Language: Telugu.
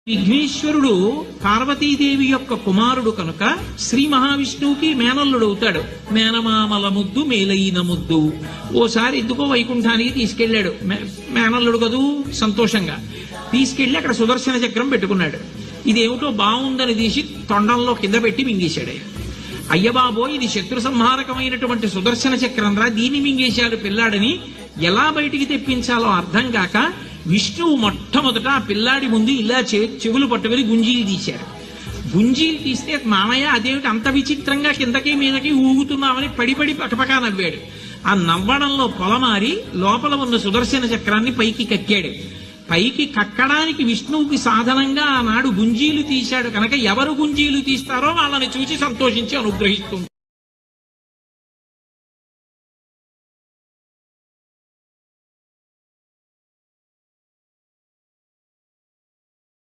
విఘ్నేశ్వరుడు పార్వతీదేవి యొక్క కుమారుడు కనుక శ్రీ మహావిష్ణువుకి మేనల్లుడు అవుతాడు. మేనమామల ముద్దు మేలైన ముద్దు. ఓసారి ఎందుకో వైకుంఠానికి తీసుకెళ్లాడు. మేనల్లుడు కదూ సంతోషంగా తీసుకెళ్లి అక్కడ సుదర్శన చక్రం పెట్టుకున్నాడు. ఇదేమిటో బాగుందని తీసి తొండంలో కింద పెట్టి మింగేశాడు. అయ్యబాబో, ఇది శత్రు సంహారకమైనటువంటి సుదర్శన చక్రం రా, దీన్ని మింగేశాడు పిల్లాడని ఎలా బయటికి తెప్పించాలో అర్థం కాక విష్ణువు మొట్టమొదట ఆ పిల్లాడి ముందు ఇలా చెవులు పట్టుకుని గుంజీలు తీశారు. గుంజీలు తీస్తే మామయ్య అదేమిటి అంత విచిత్రంగా కిందకి మీదకి ఊగుతున్నామని పడిపడి పకపకా నవ్వాడు. ఆ నవ్వడంలో పొలమారి లోపల ఉన్న సుదర్శన చక్రాన్ని పైకి కక్కాడు. పైకి కక్కడానికి విష్ణువుకి సాధనంగా ఆనాడు గుంజీలు తీశాడు కనుక ఎవరు గుంజీలు తీస్తారో వాళ్ళని చూసి సంతోషించి అనుగ్రహిస్తుంది.